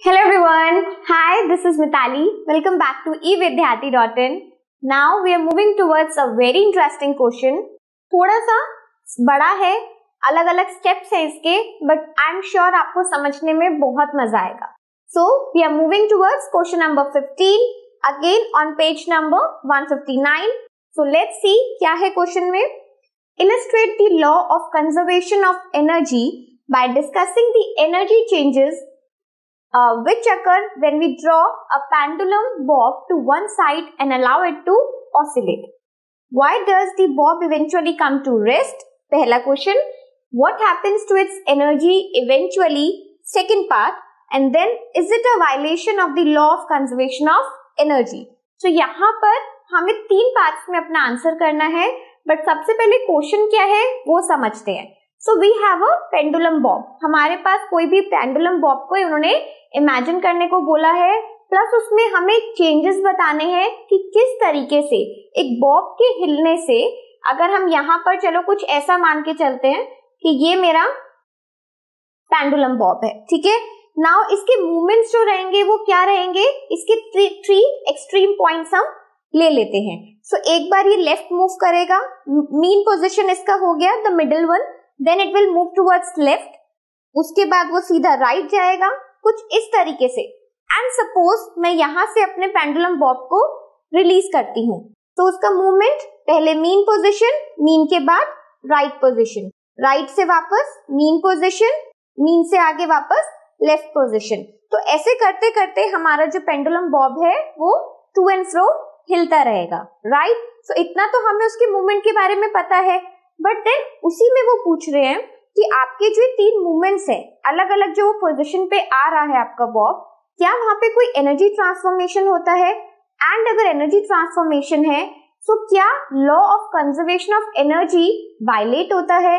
Hello everyone. Hi, this is Mitali. Welcome back to evidyarthi.in. Now we are moving towards a very interesting question. थोड़ा सा बड़ा है, अलग अलग steps है इसके, but I'm sure आपको समझने में बहुत मजा आएगा. So we are moving towards question number 15 again on page number 159. So let's see क्या है question में. Illustrate the law of conservation of energy by discussing the energy changes which occur when we draw a pendulum bob to one side and allow it to oscillate. Why does the bob eventually come to rest? पहला question. What happens to its energy eventually? Second part. And then is it a violation of the law of conservation of energy? So यहाँ पर हमें 3 parts में अपना answer करना है, but सबसे पहले क्वेश्चन क्या है वो समझते हैं. So we have a pendulum bob. हमारे पास कोई भी पेंडुलम बॉब को उन्होंने इमेजिन करने को बोला है, प्लस उसमें हमें चेंजेस बताने हैं कि किस तरीके से एक बॉब के हिलने से, अगर हम यहाँ पर चलो कुछ ऐसा मान के चलते हैं कि ये मेरा पेंडुलम बॉब है, ठीक है. नाउ इसके मूवमेंट्स जो रहेंगे वो क्या रहेंगे, इसके 3 एक्सट्रीम पॉइंट्स हम ले लेते हैं. सो एक बार ये लेफ्ट मूव करेगा, मीन पोजीशन इसका हो गया the middle one, then it will move towards left, उसके बाद वो सीधा राइट जाएगा कुछ इस तरीके से. एंड सपोज मैं यहां से अपने पेंडुलम बॉब को रिलीज करती हूँ, तो उसका मूवमेंट पहले मीन पोजीशन, मीन के बाद राइट पोजीशन, राइट से वापस मीन पोजीशन, मीन से आगे वापस लेफ्ट पोजीशन. तो ऐसे करते करते हमारा जो पेंडुलम बॉब है वो टू एंड फ्रो हिलता रहेगा, राइट. सो इतना तो हमें उसके मूवमेंट के बारे में पता है, बट देन उसी में वो पूछ रहे हैं कि आपके जो 3 मूवमेंट्स है, अलग अलग जो पोजीशन पे आ रहा है आपका बॉब, क्या वहां पे कोई एनर्जी ट्रांसफॉर्मेशन होता है. एंड अगर एनर्जी ट्रांसफॉर्मेशन है तो क्या law of conservation of energy violate होता है.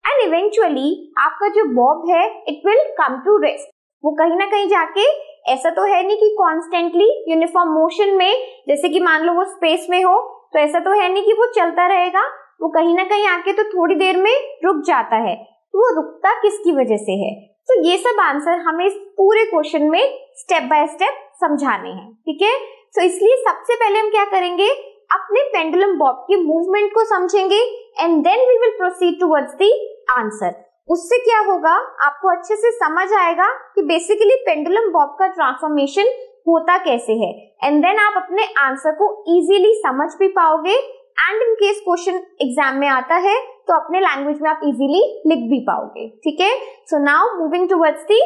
एंड इवेंचुअली आपका जो बॉब है it will come to rest. वो कहीं ना कहीं जाके, ऐसा तो है नहीं कि कॉन्स्टेंटली यूनिफॉर्म मोशन में, जैसे कि मान लो वो स्पेस में हो, तो ऐसा तो है नहीं कि वो चलता रहेगा, वो कहीं ना कहीं आके तो थोड़ी देर में रुक जाता है. तो वो रुकता किसकी वजह से है. तो ये सब आंसर हमें इस पूरे क्वेश्चन में स्टेप बाय स्टेप समझाने हैं, ठीक है. तो इसलिए सबसे पहले हम क्या करेंगे, अपने पेंडुलम बॉब के मूवमेंट को समझेंगे and then we will proceed towards the answer. उससे क्या होगा, आपको अच्छे से समझ आएगा कि बेसिकली पेंडुलम बॉब का ट्रांसफॉर्मेशन होता कैसे है, एंड देन आप अपने आंसर को इजीली समझ भी पाओगे. And in case question exam में आता है तो अपने लैंग्वेज में आप इजीली लिख भी पाओगे, ठीक है. So now moving towards the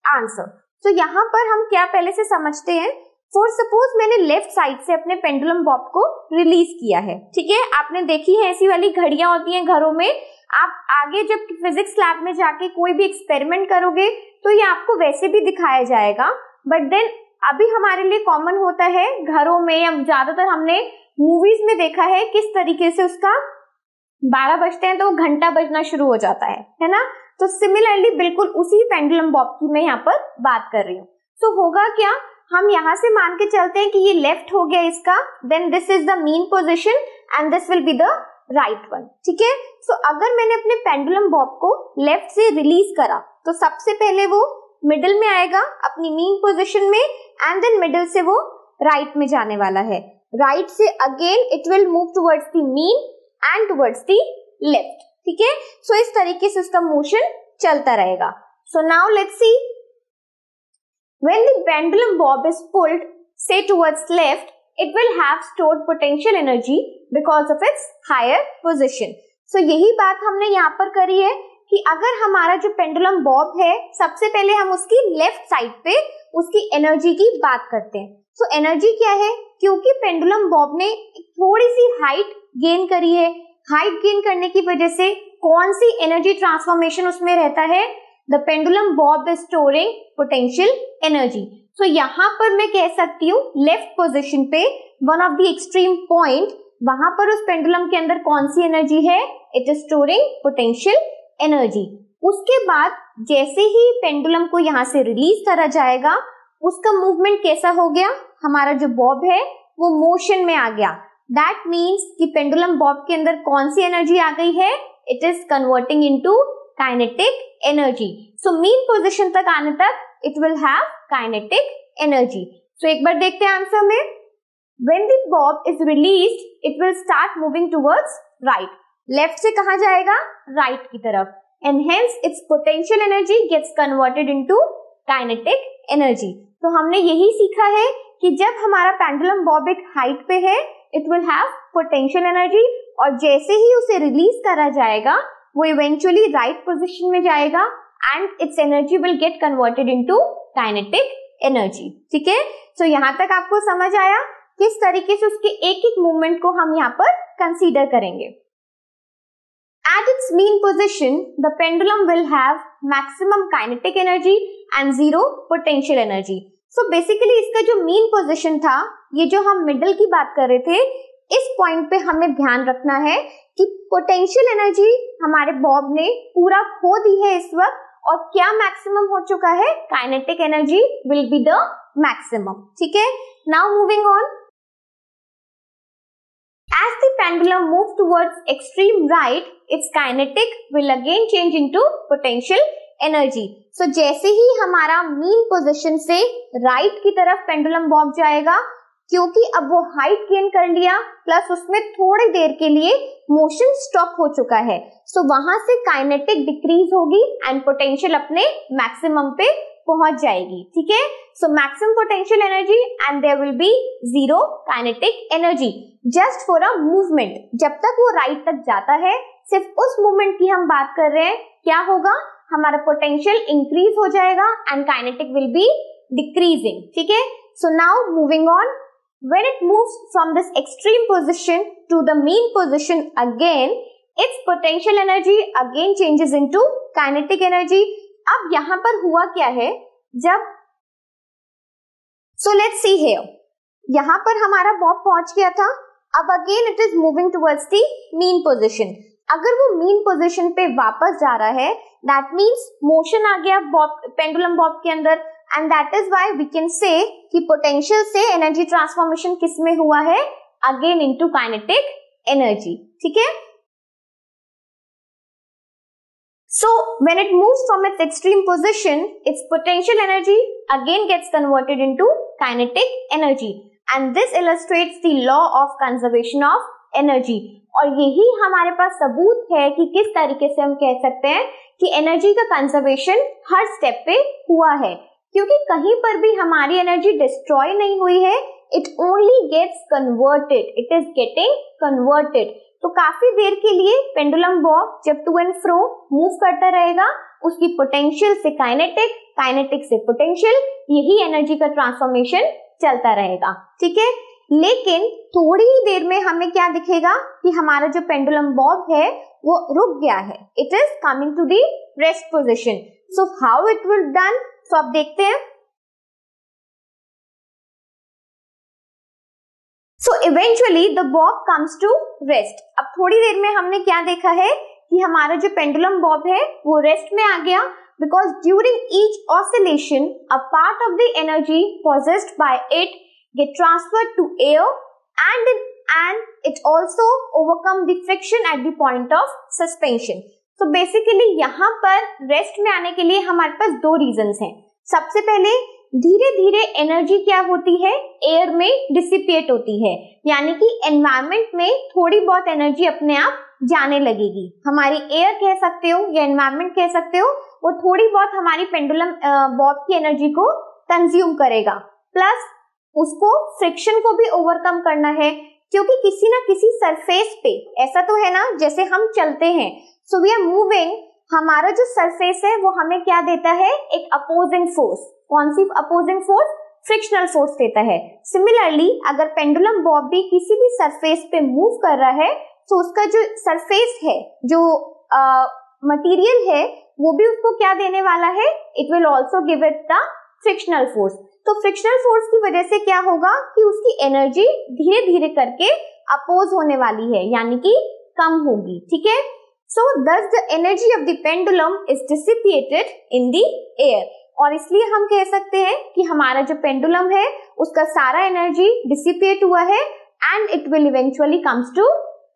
answer. तो यहाँ पर हम क्या पहले से समझते हैं. फॉर सपोज मैंने लेफ्ट साइड से अपने पेंडुलम बॉब को रिलीज किया है, ठीक है. आपने देखी है ऐसी वाली घड़ियां होती हैं घरों में, आप आगे जब फिजिक्स लैब में जाके कोई भी एक्सपेरिमेंट करोगे तो ये आपको वैसे भी दिखाया जाएगा, बट देन अभी हमारे लिए कॉमन होता है घरों में, या ज्यादातर हमने मूवीज में देखा है किस तरीके से उसका 12 बजते हैं तो घंटा बजना शुरू हो जाता है ना. तो सिमिलरली बिल्कुल उसी पेंडुलम बॉब की मैं यहाँ पर बात कर रही हूँ. तो होगा क्या, हम यहाँ से मान के चलते हैं कि ये लेफ्ट हो गया इसका, then this is the mean position and this will be the right one, ठीक है. सो अगर मैंने अपने पेंडुलम बॉब को लेफ्ट से रिलीज करा तो सबसे पहले वो मिडिल में आएगा अपनी मीन पोजीशन में, एंड देन मिडिल से वो राइट में जाने वाला है. राइट से again it will move towards the mean and towards the left, ठीक है. सो इस तरीके से उसका मोशन चलता रहेगा. So now let's see, when the pendulum bob is pulled से towards left, it will have stored potential energy because of its higher position. So यही बात हमने यहाँ पर करी है कि अगर हमारा जो पेंडुलम बॉब है, सबसे पहले हम उसकी लेफ्ट साइड पे उसकी एनर्जी की बात करते हैं. So एनर्जी क्या है, क्योंकि पेंडुलम बॉब ने थोड़ी सी हाइट गेन करी है, हाइट गेन करने की वजह से कौन सी एनर्जी ट्रांसफॉर्मेशन उसमें रहता है, the pendulum bob is storing potential energy. तो यहाँ पर मैं कह सकती हूँ लेफ्ट पोजीशन पे one of the extreme point, वहां पर उस पेंडुलम के अंदर कौन सी एनर्जी है, it is storing potential energy. उसके बाद जैसे ही पेंडुलम को यहाँ से रिलीज करा जाएगा, उसका मूवमेंट कैसा हो गया, हमारा जो बॉब है वो मोशन में आ गया. दैट मीन्स कि पेंडुलम बॉब के अंदर कौन सी एनर्जी आ गई है, it is converting into kinetic energy. So mean position तक आने तक it will have kinetic energy. So एक बार देखते हैं आंसर में। When the bob is released, it will start moving towards right. Left से कहाँ जाएगा? राइट की तरफ। And hence its potential energy gets converted into kinetic energy. तो हमने यही सीखा है कि जब हमारा पेंडुलम बॉब एक हाइट पे है, it will have potential energy, और जैसे ही उसे रिलीज करा जाएगा वो इवेंचुअली राइट पोजीशन में जाएगा and its energy will get converted into kinetic energy. ठीक है, तो यहाँ तक आपको समझ आया किस तरीके से उसके एक एक मूवमेंट को हम यहाँ पर कंसीडर करेंगे। At its mean position, the pendulum will have maximum kinetic energy and zero potential energy. So basically इसका जो mean position था, ये जो हम मिडल की बात कर रहे थे, इस पॉइंट पे हमें ध्यान रखना है कि पोटेंशियल एनर्जी हमारे बॉब ने पूरा खो दी है इस वक्त, और क्या मैक्सिमम हो चुका है? Kinetic energy will be the maximum. ठीक है, now moving on. As the pendulum moves towards extreme right, its kinetic will again change into potential energy. So जैसे ही हमारा mean position से right की तरफ pendulum bob जाएगा, क्योंकि अब वो हाइट गेन कर लिया, प्लस उसमें थोड़ी देर के लिए मोशन स्टॉप हो चुका है, सो वहां से काइनेटिक डिक्रीज होगी एंड पोटेंशियल अपने मैक्सिमम पे पहुंच जाएगी। ठीक है, so maximum potential energy and there will be zero kinetic energy just for a movement. जब तक वो राइट तक जाता है, सिर्फ उस मूवमेंट की हम बात कर रहे हैं, क्या होगा? हमारा पोटेंशियल इंक्रीज हो जाएगा and kinetic will be decreasing. ठीक है, so now moving on. When it moves from this extreme position to the mean position again, its potential energy again changes into kinetic energy. अब यहाँ पर हुआ क्या है? जब so let's see here, यहाँ पर हमारा बॉब पहुंच गया था, अब again it is moving towards the mean position. अगर वो mean position पे वापस जा रहा है, that means motion आ गया बॉब, पेंडुलम बॉब के अंदर, and that is why we can say कि potential से energy transformation किस में हुआ है? Again into kinetic energy. ठीक है? So when it moves from its extreme position, its potential energy again gets converted into kinetic energy, and this illustrates the law of conservation of energy. और यही हमारे पास सबूत है कि किस तरीके से हम कह सकते हैं कि एनर्जी का कंजर्वेशन हर स्टेप पे हुआ है, क्योंकि कहीं पर भी हमारी एनर्जी डिस्ट्रॉय नहीं हुई है, it only gets converted, it is getting converted. तो काफी देर के लिए पेंडुलम बॉब जब टू एंड फ्रो मूव करता रहेगा, उसकी पोटेंशियल से काइनेटिक, काइनेटिक से पोटेंशियल, यही एनर्जी का ट्रांसफॉर्मेशन चलता रहेगा। ठीक है, लेकिन थोड़ी ही देर में हमें क्या दिखेगा कि हमारा जो पेंडुलम बॉब है वो रुक गया है, it is coming to the rest position. So how it will done? तो आप देखते हैं। So eventually the bob comes to rest. अब थोड़ी देर में हमने क्या देखा है कि हमारा जो पेंडुलम बॉब है वो रेस्ट में आ गया, because during each oscillation a part of the energy possessed by it get transferred to air and it also overcome the friction at the point of suspension. तो बेसिकली यहाँ पर rest में आने के लिए हमारे पास दो रीजंस हैं। सबसे पहले धीरे धीरे एनर्जी क्या होती है? एयर में डिसिपेट होती है, यानी कि एनवायरमेंट में थोड़ी बहुत एनर्जी अपने आप जाने लगेगी। हमारी एयर कह सकते हो या एनवायरमेंट कह सकते हो, वो थोड़ी बहुत हमारी पेंडुलम बॉब की एनर्जी को कंज्यूम करेगा, प्लस उसको फ्रिक्शन को भी ओवरकम करना है, क्योंकि किसी ना किसी सरफेस पे, ऐसा तो है ना जैसे हम चलते हैं, सो वी आर मूविंग, हमारा जो सरफेस है वो हमें क्या देता है? एक अपोजिंग फोर्स। कौन सी अपोजिंग फोर्स? फ्रिक्शनल फोर्स देता है। सिमिलरली अगर पेंडुलम बॉब भी किसी भी सरफेस पे मूव कर रहा है, तो उसका जो सरफेस है, जो मटेरियल है, वो भी उसको क्या देने वाला है? It will also give it the frictional force. तो फ्रिक्शनल फोर्स की वजह से क्या होगा कि उसकी एनर्जी धीरे धीरे करके अपोज होने वाली है, यानी कि कम होगी। ठीक है, सो thus the energy of the pendulum is dissipated in the air, और इसलिए हम कह सकते हैं कि हमारा जो पेंडुलम है उसका सारा एनर्जी डिसिपेट हुआ है and it will eventually comes to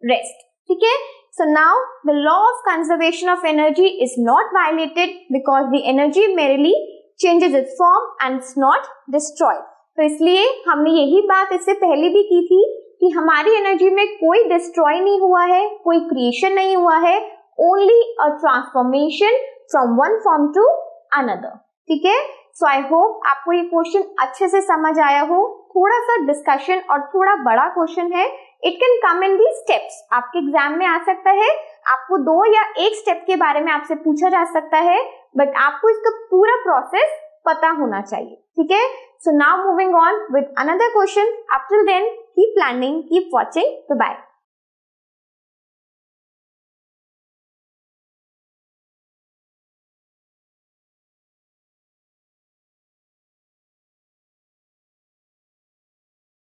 rest. ठीक है, so now the law of conservation of energy is not violated because the energy merely changes its form and it's not destroyed. तो इसलिए हमने यही बात इससे पहले भी की थी कि हमारी एनर्जी में कोई डिस्ट्रॉय नहीं हुआ है, कोई क्रिएशन नहीं हुआ है, only a transformation from one form to another. ठीक है. सो आई होप आपको ये क्वेश्चन अच्छे से समझ आया हो. थोड़ा सा डिस्कशन और थोड़ा बड़ा क्वेश्चन है. It can come in the steps. आपके एग्जाम में आ सकता है, आपको 2 या 1 स्टेप के बारे में आपसे पूछा जा सकता है, बट आपको इसका पूरा प्रोसेस पता होना चाहिए. ठीक है. So now moving on with another question. Up till then keep planning, keep watching. Bye.